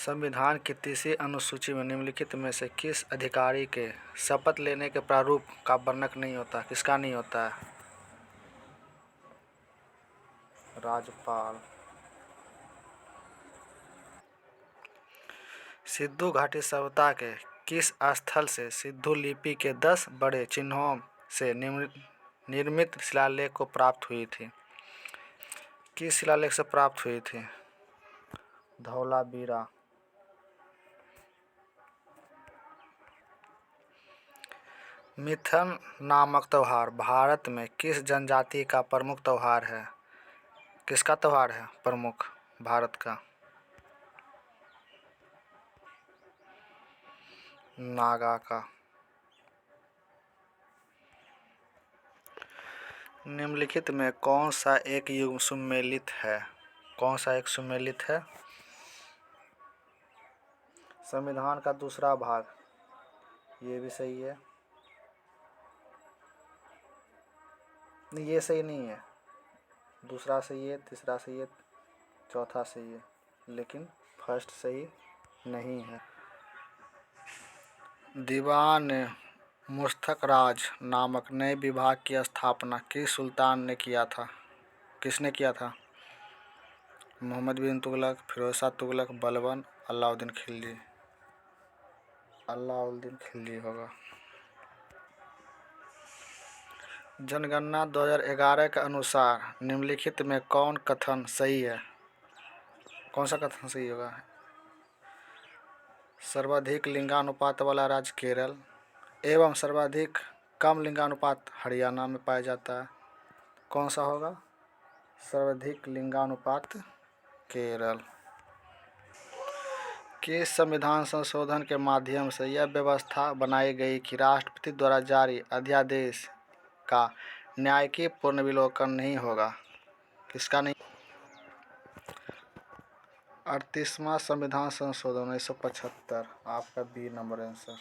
संविधान की तीसरी अनुसूची में निम्नलिखित में से किस अधिकारी के शपथ लेने के प्रारूप का वर्णन नहीं होता? किसका नहीं होता है? राज्यपाल। सिंधु घाटी सभ्यता के किस स्थल से सिंधु लिपि के 10 बड़े चिन्हों से निर्मित शिलालेख को प्राप्त हुई थी? किस शिलालेख से प्राप्त हुई थी? धौलावीरा। मिथन नामक त्योहार भारत में किस जनजाति का प्रमुख त्योहार है? किसका त्योहार है प्रमुख भारत का? नागा का। निम्नलिखित में कौन सा एक युग्म सुमेलित है? कौन सा एक सुमेलित है? संविधान का दूसरा भाग। ये भी सही है। नहीं, ये सही नहीं है। दूसरा सही है, तीसरा सही है, चौथा सही है, लेकिन फर्स्ट सही नहीं है। दीवान मुस्तखराज नामक नए विभाग की स्थापना किस सुल्तान ने किया था? किसने किया था? मोहम्मद बिन तुगलक, फिरोज शाह तुगलक, बलबन, अलाउद्दीन खिलजी। अलाउद्दीन खिलजी होगा। जनगणना 2011 के अनुसार निम्नलिखित में कौन कथन सही है? कौन सा कथन सही होगा? सर्वाधिक लिंगानुपात वाला राज्य केरल एवं सर्वाधिक कम लिंगानुपात हरियाणा में पाया जाता है। कौन सा होगा? सर्वाधिक लिंगानुपात केरल। किस संविधान संशोधन के माध्यम से यह व्यवस्था बनाई गई कि राष्ट्रपति द्वारा जारी अध्यादेश का न्यायिक पुनर्विलोकन नहीं होगा? किसका नहीं? 38वां संविधान संशोधन 1975। आपका बी नंबर आंसर।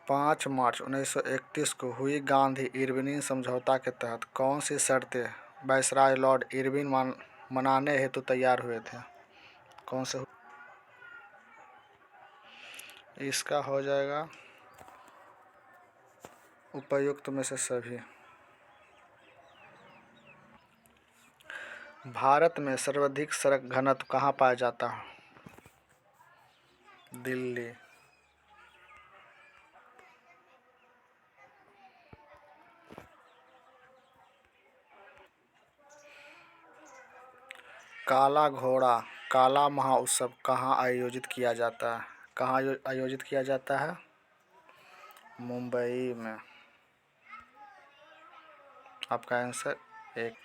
5 मार्च 1931 को हुई गांधी इरविन समझौता के तहत कौन सी शर्तें वायसराय लॉर्ड इरविन मनाने हेतु तैयार हुए थे? कौन से? इसका हो जाएगा उपयुक्त में से सभी। भारत में सर्वाधिक सड़क घनत्व कहाँ पाया जाता है? दिल्ली। काला घोड़ा काला महोत्सव कहाँ आयोजित किया जाता है? कहाँ आयोजित किया जाता है? मुंबई में। आपका आंसर एक।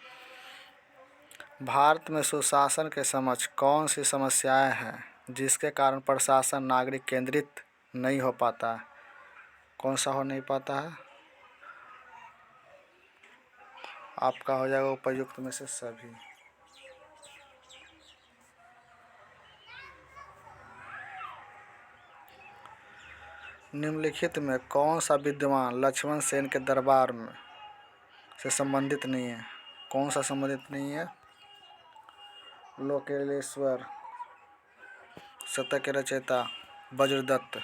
भारत में सुशासन के समक्ष कौन सी समस्याएं हैं जिसके कारण प्रशासन नागरिक केंद्रित नहीं हो पाता है? कौन सा हो नहीं पाता है? आपका हो जाएगा उपयुक्त में से सभी। निम्नलिखित में कौन सा विद्वान लक्ष्मण सेन के दरबार में से संबंधित नहीं है? कौन सा संबंधित नहीं है? लोकेलेश्वर। शतक के रचयिता वज्रदत्त।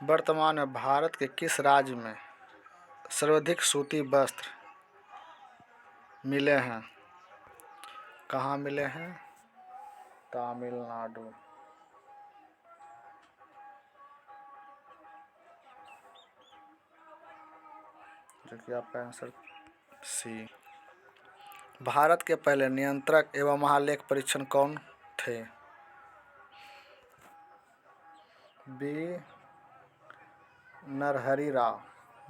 वर्तमान में भारत के किस राज्य में सर्वाधिक सूती वस्त्र मिले हैं? कहाँ मिले हैं? तमिलनाडु। जो कि आपका आंसर सी। भारत के पहले नियंत्रक एवं महालेख परीक्षक कौन थे? B Narahari Rao.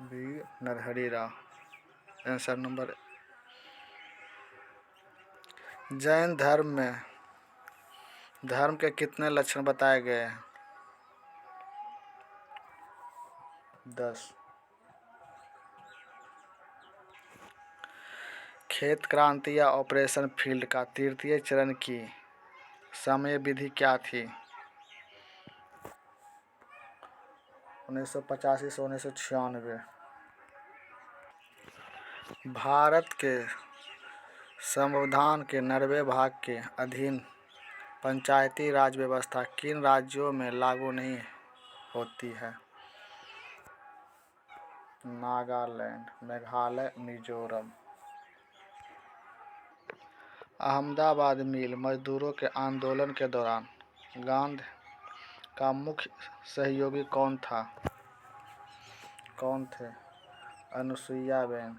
B Narahari Rao answer number. Jain धर्म में धर्म के कितने लक्षण बताए गए हैं? 10। खेत क्रांति या ऑपरेशन फील्ड का तृतीय चरण की समय विधि क्या थी? 1985 से 1996। भारत के संविधान के 90वें भाग के अधीन पंचायती राज व्यवस्था किन राज्यों में लागू नहीं होती है? नागालैंड, मेघालय, मिजोरम। अहमदाबाद मिल मजदूरों के आंदोलन के दौरान गांधी का मुख्य सहयोगी कौन थे? अनुसुईया बेन।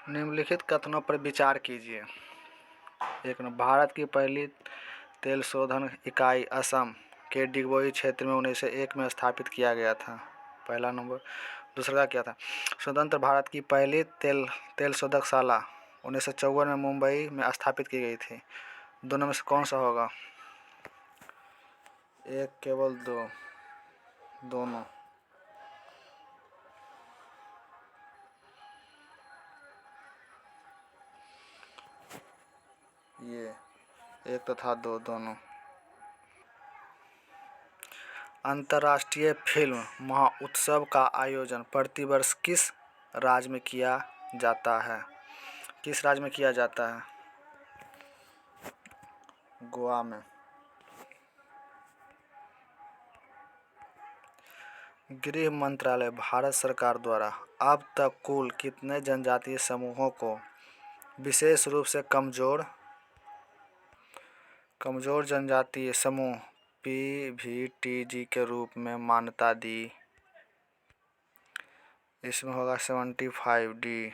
निम्नलिखित कथनों पर विचार कीजिए। 1 भारत की पहली तेल शोधन इकाई असम के डिगबोई क्षेत्र में 1901 में स्थापित किया गया था। पहला नंबर। दूसरा का क्या था? स्वतंत्र भारत की पहली तेल शोधकशाला 1954 में मुंबई में स्थापित की गई थी। दोनों में से कौन सा होगा? एक, केवल दो, दोनों। ये 1 तथा 2 दोनों। अंतर्राष्ट्रीय फिल्म महोत्सव का आयोजन प्रतिवर्ष किस राज्य में किया जाता है? किस राज्य में किया जाता है? गोवा में। गृह मंत्रालय भारत सरकार द्वारा अब तक कुल कितने जनजातीय समूहों को विशेष रूप से कमजोर जनजातीय समूह PVTG के रूप में मान्यता दी? इसमें होगा 75D।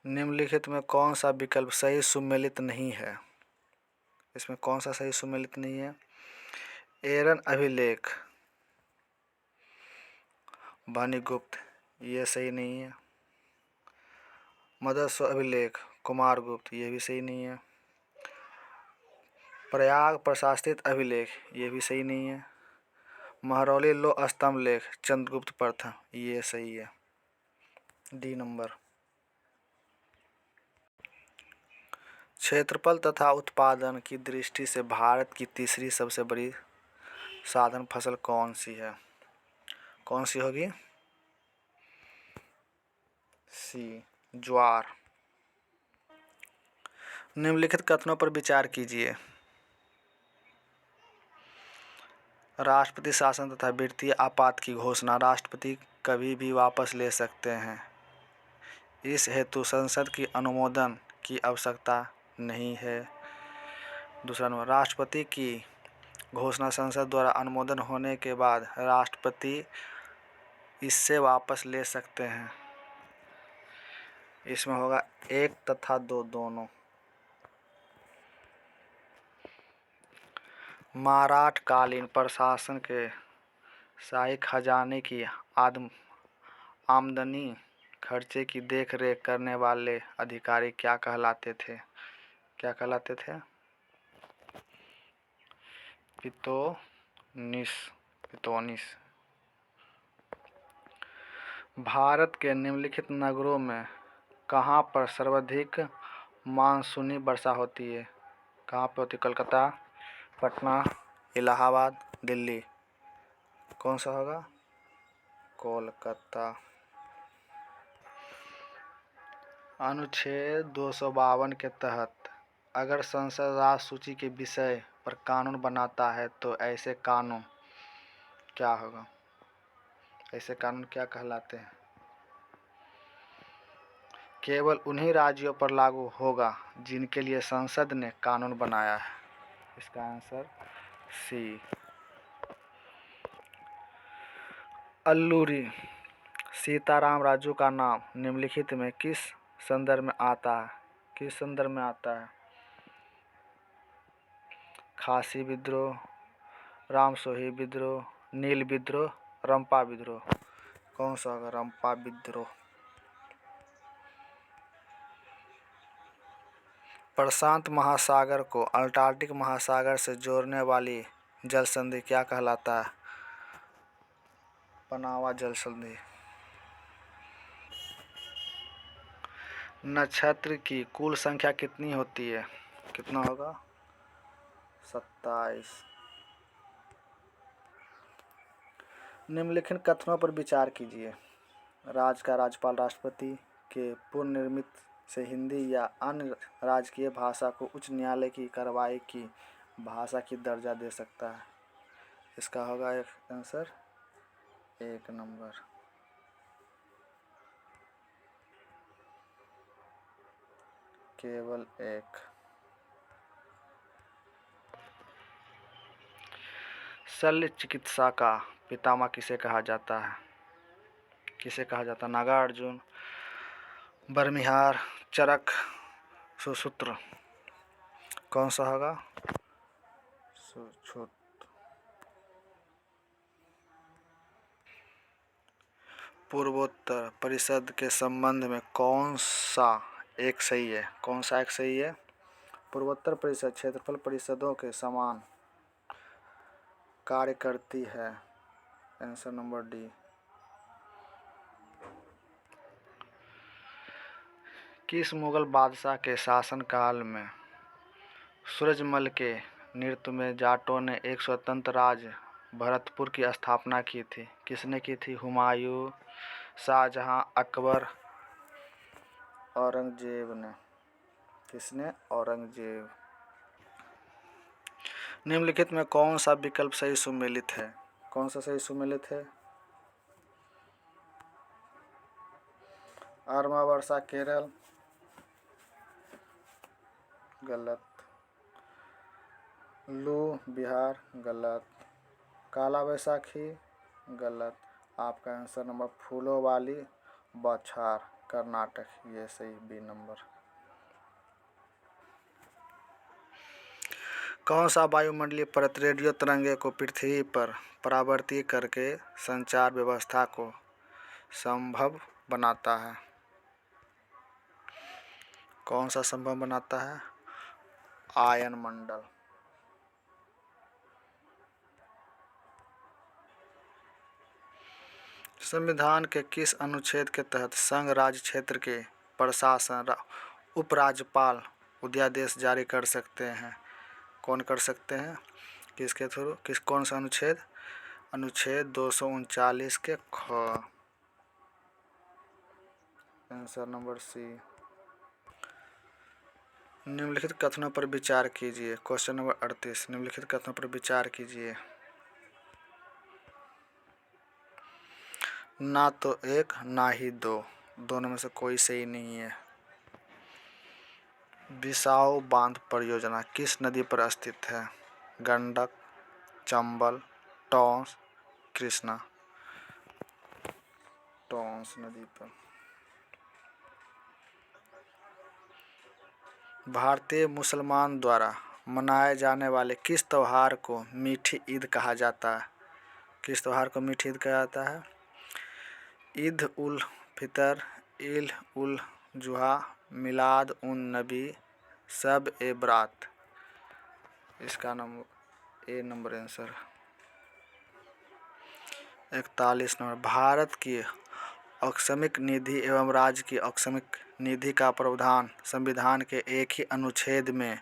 निम्नलिखित में कौन सा विकल्प सही सुमेलित नहीं है? इसमें कौन सा सही सुमेलित नहीं है? एरन अभिलेख, भानुगुप्त, ये सही नहीं है। मदरसो अभिलेख, कुमारगुप्त, ये भी सही नहीं है। प्रयाग प्रशासित अभिलेख, ये भी सही नहीं है। महरौली लो स्तंभ लेख, चंद्रगुप्त प्रथम, ये सही है। D number. क्षेत्रफल तथा उत्पादन की दृष्टि से भारत की तीसरी सबसे बड़ी साधन फसल कौन सी है? कौन सी होगी? C, ज्वार। निम्नलिखित कथनों पर विचार कीजिए। राष्ट्रपति शासन तथा वित्तीय आपात की घोषणा राष्ट्रपति कभी भी वापस ले सकते हैं। इस हेतु संसद की अनुमोदन की आवश्यकता नहीं है। दूसरा नंबर, राष्ट्रपति की घोषणा संसद द्वारा अनुमोदन होने के बाद राष्ट्रपति इससे वापस ले सकते हैं। इसमें होगा 1 तथा 2 दोनों। मराठकालीन प्रशासन के शाही खजाने की आमदनी खर्चे की देखरेख करने वाले अधिकारी क्या कहलाते थे? क्या कहलाते थे? पितोनिस। भारत के निम्नलिखित नगरों में कहाँ पर सर्वाधिक मानसूनी वर्षा होती है? कहाँ पर होती है? कोलकाता, पटना, इलाहाबाद, दिल्ली। कौन सा होगा? कोलकाता। अनुच्छेद 252 के तहत अगर संसद राज्य सूची के विषय पर कानून बनाता है तो ऐसे कानून क्या होगा? ऐसे कानून क्या कहलाते हैं? केवल उन्हीं राज्यों पर लागू होगा जिनके लिए संसद ने कानून बनाया है। इसका आंसर C। अल्लूरी सीताराम राजू का नाम निम्नलिखित में किस संदर्भ में आता है? किस संदर्भ में आता है? खासी विद्रोह, रामसोही विद्रोह, नील विद्रोह, रंपा विद्रोह। कौन सा होगा? रंपा विद्रोह। प्रशांत महासागर को अंटार्कटिक महासागर से जोड़ने वाली जल संधि क्या कहलाता है? पनामा जल संधि। नक्षत्र की कुल संख्या कितनी होती है? कितना होगा? 27। निम्नलिखित कथनों पर विचार कीजिए। राज्य का राज्यपाल राष्ट्रपति के पुनर्निर्मित से हिंदी या अन्य राजकीय भाषा को उच्च न्यायालय की कार्रवाई की भाषा की दर्जा दे सकता है। इसका होगा एक आंसर 1 नंबर। केवल 1। शल्य चिकित्सा का पितामह किसे कहा जाता है? किसे कहा जाता है? नागार्जुन, बर्मिहार, चरक, सुश्रुत। कौन सा होगा? सुश्रुत। पूर्वोत्तर परिषद के संबंध में कौन सा एक सही है? कौन सा एक सही है? पूर्वोत्तर परिषद क्षेत्रफल परिषदों के समान कार्य करती है। Answer number D. किस मुगल बादशाह के शासनकाल में सूरजमल के नेतृत्व में जाटों ने एक स्वतंत्र राज्य भरतपुर की स्थापना की थी? किसने की थी? हुमायूं, शाहजहां, अकबर, औरंगजेब ने। किसने? औरंगजेब। निम्नलिखित में कौन सा विकल्प सही सुमेलित है? कौन सा सही सुमेलित है? अमावस्या केरल, गलत। लू बिहार, गलत। काला बैसाखी, गलत। आपका आंसर नंबर फूलों वाली बौछार, कर्नाटक, ये सही, बी नंबर। कौन सा वायुमंडलीय परत रेडियो तरंगे को पृथ्वी पर परावर्तित करके संचार व्यवस्था को संभव बनाता है? कौन सा संभव बनाता है? आयन मंडल। संविधान के किस अनुच्छेद के तहत संघ राज्य क्षेत्र के प्रशासन उपराज्यपाल अध्यादेश जारी कर सकते हैं? कौन कर सकते हैं? किसके थ्रू? कौन सा अनुच्छेद? अनुच्छेद 239 के ख। Answer number C. निम्नलिखित कथनों पर विचार कीजिए। Question number 38। निम्नलिखित कथनों पर विचार कीजिए। ना तो एक ना ही दो, दोनों में से कोई सही नहीं है। बिसाऊ बांध परियोजना किस नदी पर स्थित है? गंडक, चंबल, टॉन्स, कृष्णा। टॉन्स नदी पर। भारतीय मुसलमान द्वारा मनाए जाने वाले किस त्योहार को मीठी ईद कहा जाता है? किस त्योहार को मीठी ईद कहा जाता है? ईद उल फितर, ईद उल जुहा, मिलाद उन नबी, सब ए बरात। इसका number A number answer. 41 number. Bharat की आकस्मिक निधि एवं राज्य की आकस्मिक निधि का प्रावधान संविधान के एक ही अनुच्छेद में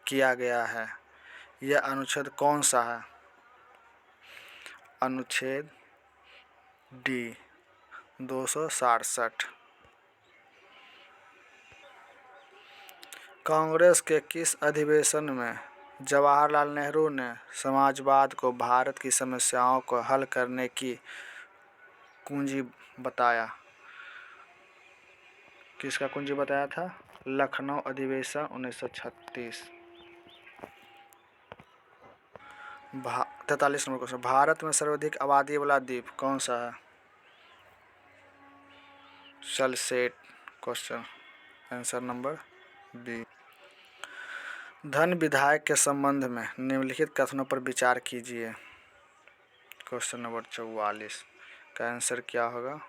किया गया है। यह अनुच्छेद कौन सा है? अनुच्छेद डी 267। कांग्रेस के किस अधिवेशन में जवाहरलाल नेहरू ने समाजवाद को भारत की समस्याओं को हल करने की कुंजी बताया? किसका कुंजी बताया था? लखनऊ अधिवेशन 1936। 43 नंबर क्वेश्चन। भारत में सर्वाधिक आबादी वाला द्वीप कौन सा है? Salsette. Question answer number B. धन विधायक के संबंध में निम्नलिखित कथनों पर विचार कीजिए। क्वेश्चन नंबर 44 का आंसर क्या होगा?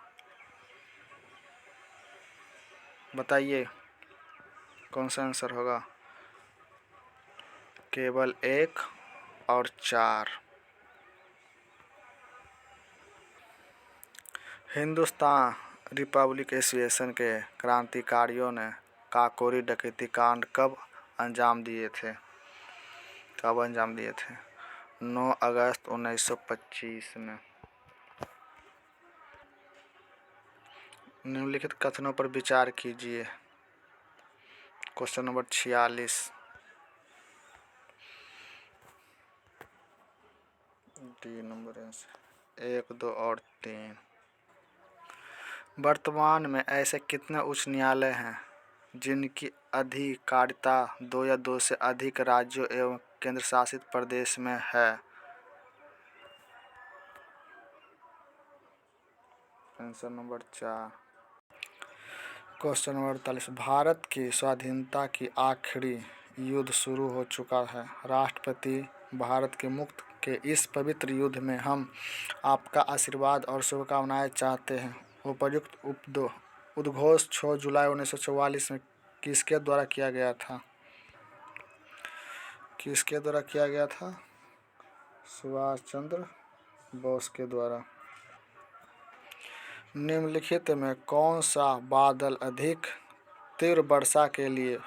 बताइए कौन सा आंसर होगा? केवल 1 और 4। हिंदुस्तान रिपब्लिक एसोसिएशन के क्रांतिकारियों ने काकोरी डकैती कांड कब अंजाम दिए थे? 9 अगस्त 1925 में। निम्नलिखित कथनों पर विचार कीजिए। क्वेश्चन नंबर 46 डी नंबर 1, 2 और 3। वर्तमान में ऐसे कितने उच्च न्यायालय हैं जिनकी अधिकारिता 2 या 2 से अधिक राज्यों एवं केंद्र शासित प्रदेश में है? Answer number 4। Question number 48। Bharat की स्वाधीनता की आखिरी युद्ध शुरू हो चुका है। राष्ट्रपति भारत के मुक्त के इस पवित्र युद्ध में हम आपका आशीर्वाद और शुभकामनाएं चाहते हैं। उपर्युक्त उद्घोष 6 जुलाई 1944 में किसके द्वारा किया गया था? किसके द्वारा किया गया था? सुभाष चंद्र बोस के द्वारा। निम्नलिखित में कौन सा बादल अधिक तीव्र वर्षा के लिए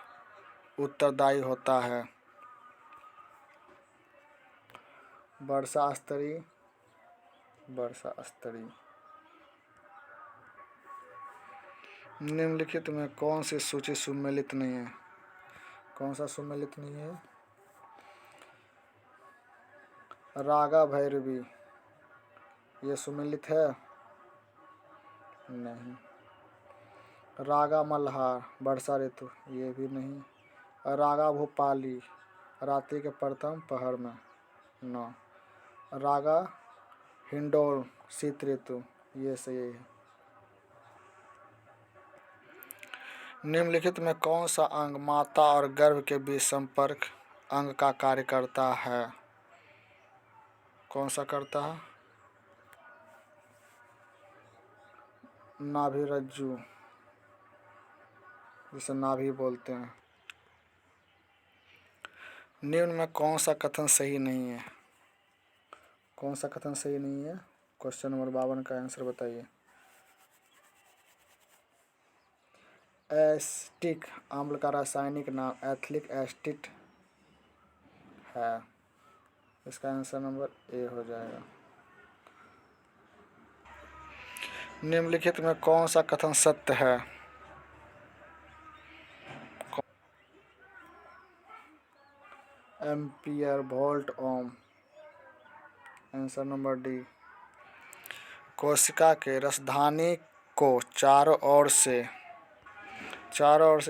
उत्तरदायी होता है? वर्षा स्तरी, वर्षा स्तरी। निम्नलिखित में कौन सी सूची सुमेलित नहीं है? कौन सा सुमेलित नहीं है? रागा भैरवी, ये सुमेलित है? नहीं। रागा मल्हार, वर्षा ऋतु, ये भी नहीं। रागा भोपाली, रात्रि के प्रथम पहर में, 9। रागा हिंडोल, शीत ऋतु, ये सही है। निम्नलिखित में कौन सा अंग माता और गर्भ के बीच संपर्क अंग का कार्य करता है? कौन सा करता है? नाभि रज्जु, जिसे नाभि बोलते हैं। निम्न में कौन सा कथन सही नहीं है? कौन सा कथन सही नहीं है? क्वेश्चन नंबर 52 का आंसर बताइए। एसिटिक अम्ल का रासायनिक नाम एथिलिक एसिड है। इसका आंसर नंबर ए हो जाएगा। निम्नलिखित में कौन सा कथन सत्य है? Ampere, volt, ohm. Answer number D. कोशिका के रसधानी को चारों ओर से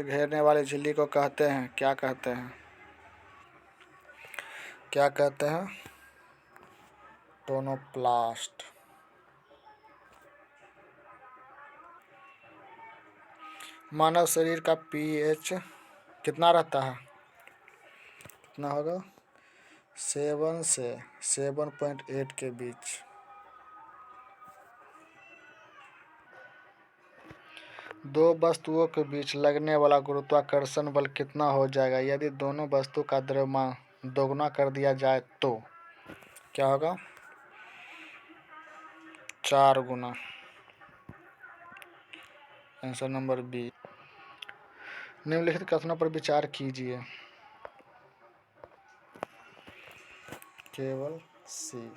घेरने वाली झिल्ली को कहते हैं, क्या कहते हैं? क्या कहते हैं? टोनोप्लास्ट। मानव शरीर का पीएच कितना रहता है? कितना होगा? 7 से 7.8 के बीच। दो वस्तुओं के बीच लगने वाला गुरुत्वाकर्षण बल कितना हो जाएगा यदि दोनों वस्तु का द्रव्यमान दोगुना कर दिया जाए तो? क्या होगा? 4 गुना। Answer number B. निम्नलिखित कथनों पर विचार कीजिए। केवल सी।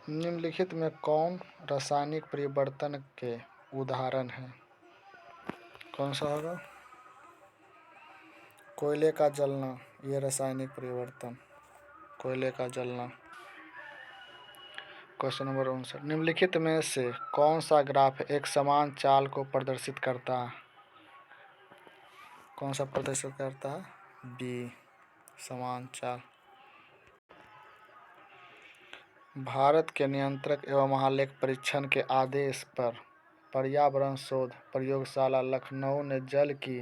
निम्नलिखित में कौन रासायनिक परिवर्तन के उदाहरण है? कौन सा होगा? कोयले का जलना, ये रासायनिक परिवर्तन, कोयले का जलना। Question number 59। निम्नलिखित में से कौन सा ग्राफ एक समान चाल को प्रदर्शित करता है? कौन सा प्रदर्शित करता है? बी, समान चाल। भारत के नियंत्रक एवं महालेख परीक्षण के आदेश पर पर्यावरण शोध प्रयोगशाला लखनऊ ने जल की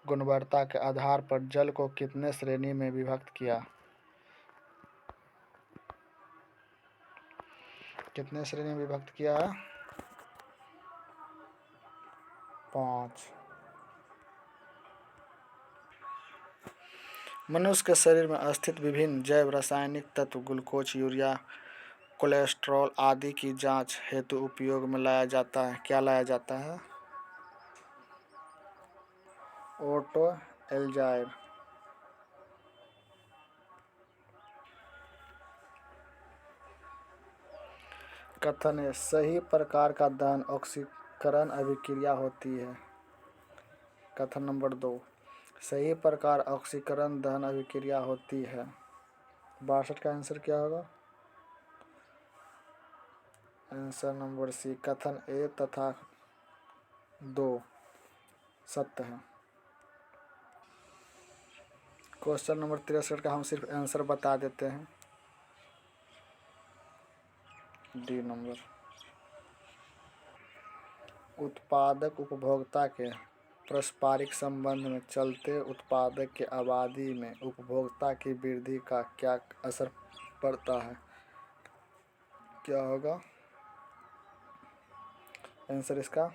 गुणवत्ता के आधार पर जल को कितने श्रेणी में विभक्त किया? कितने श्रेणी में विभक्त किया है? 5। मनुष्य के शरीर में स्थित विभिन्न जैव रासायनिक तत्व ग्लूकोज, यूरिया, कोलेस्ट्रॉल आदि की जांच हेतु उपयोग में लाया जाता है। क्या लाया जाता है? ऑटो एल्जाइर। कथन है सही प्रकार का दहन ऑक्सीकरण अभिक्रिया होती है। कथन नंबर 2 सही प्रकार ऑक्सीकरण दहन अभिक्रिया होती है। 62 का आंसर क्या होगा? आंसर नंबर सी कथन ए तथा 2 सत्य है। क्वेश्चन नंबर 63 का हम सिर्फ आंसर बता देते हैं। D number. उत्पादक उपभोक्ता के पारस्परिक संबंध में चलते उत्पादक के आबादी में उपभोक्ता की वृद्धि का क्या असर पड़ता है? क्या होगा आंसर इसका?